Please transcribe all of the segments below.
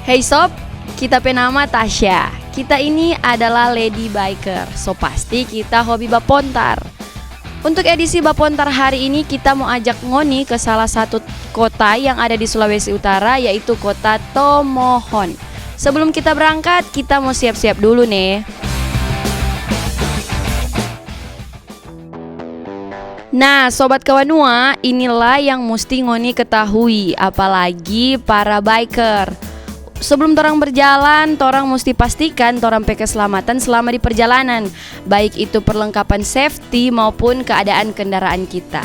Hey sob, kita penama Tasya. Kita ini adalah lady biker, so pasti kita hobi bapontar. Untuk edisi bapontar hari ini kita mau ajak ngoni ke salah satu kota yang ada di Sulawesi Utara, yaitu kota Tomohon. Sebelum kita berangkat, kita mau siap-siap dulu nih. Nah, Sobat Kawanua, inilah yang mesti ngoni ketahui, apalagi para biker. Sebelum torang berjalan, torang mesti pastikan torang pakai keselamatan selama di perjalanan, baik itu perlengkapan safety maupun keadaan kendaraan kita.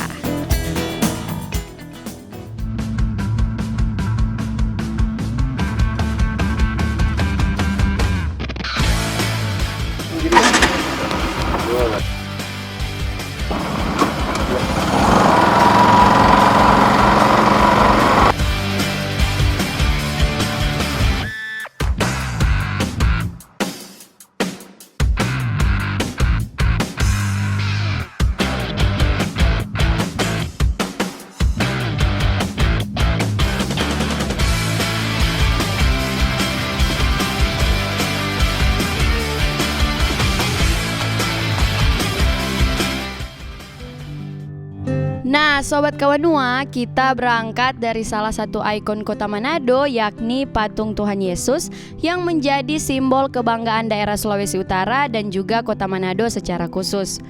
Nah, Sobat Kawanua, kita berangkat dari salah satu ikon kota Manado, yakni patung Tuhan Yesus yang menjadi simbol kebanggaan daerah Sulawesi Utara dan juga kota Manado secara khusus.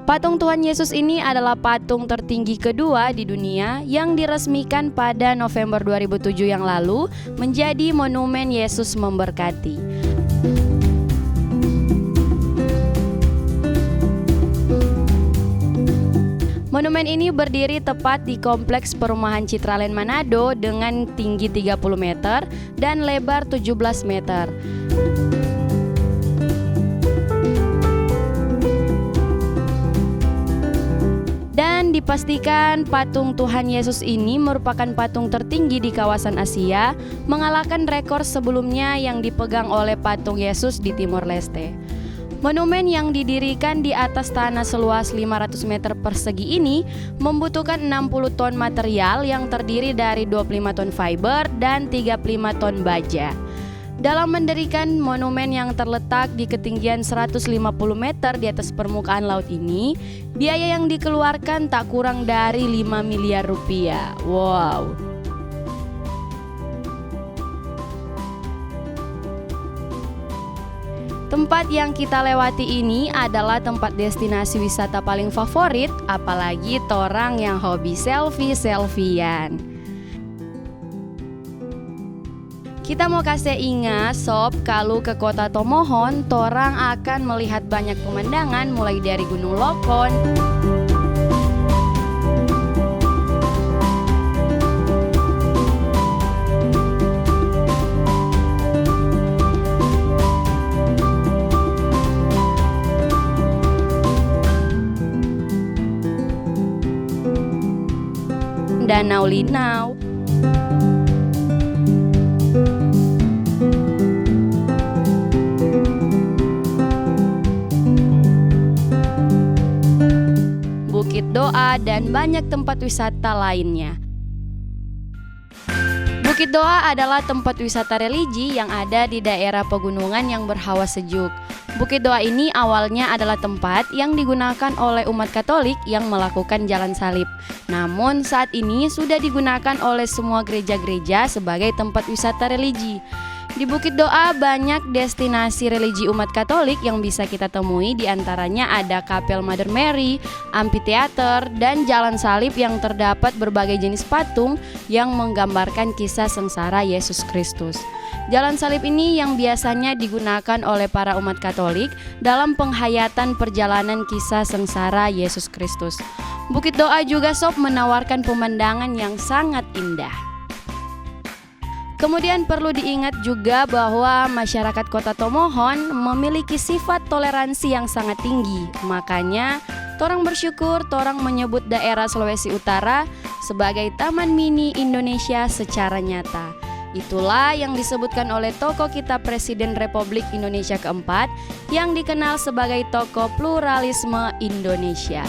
Patung Tuhan Yesus ini adalah patung tertinggi kedua di dunia yang diresmikan pada November 2007 yang lalu menjadi monumen Yesus memberkati. Monumen ini berdiri tepat di kompleks perumahan Citraland Manado dengan tinggi 30 meter dan lebar 17 meter. Dan dipastikan patung Tuhan Yesus ini merupakan patung tertinggi di kawasan Asia, mengalahkan rekor sebelumnya yang dipegang oleh patung Yesus di Timor Leste. Monumen yang didirikan di atas tanah seluas 500 meter persegi ini membutuhkan 60 ton material yang terdiri dari 25 ton fiber dan 35 ton baja. Dalam mendirikan monumen yang terletak di ketinggian 150 meter di atas permukaan laut ini, biaya yang dikeluarkan tak kurang dari 5 miliar rupiah. Wow. Tempat yang kita lewati ini adalah tempat destinasi wisata paling favorit, apalagi torang yang hobi selfie-selfian. Kita mau kasih ingat sob, kalau ke kota Tomohon, torang akan melihat banyak pemandangan mulai dari Gunung Lokon, Danau Linau, Bukit Doa, dan banyak tempat wisata lainnya. Bukit Doa adalah tempat wisata religi yang ada di daerah pegunungan yang berhawa sejuk. Bukit Doa ini awalnya adalah tempat yang digunakan oleh umat Katolik yang melakukan jalan salib. Namun saat ini sudah digunakan oleh semua gereja-gereja sebagai tempat wisata religi. Di Bukit Doa banyak destinasi religi umat Katolik yang bisa kita temui, di antaranya ada Kapel Mother Mary, amphitheater, dan jalan salib yang terdapat berbagai jenis patung yang menggambarkan kisah sengsara Yesus Kristus. Jalan salib ini yang biasanya digunakan oleh para umat Katolik dalam penghayatan perjalanan kisah sengsara Yesus Kristus. Bukit Doa juga sob menawarkan pemandangan yang sangat indah. Kemudian perlu diingat juga bahwa masyarakat kota Tomohon memiliki sifat toleransi yang sangat tinggi. Makanya torang bersyukur torang menyebut daerah Sulawesi Utara sebagai Taman Mini Indonesia secara nyata. Itulah yang disebutkan oleh tokoh kita Presiden Republik Indonesia keempat yang dikenal sebagai tokoh pluralisme Indonesia.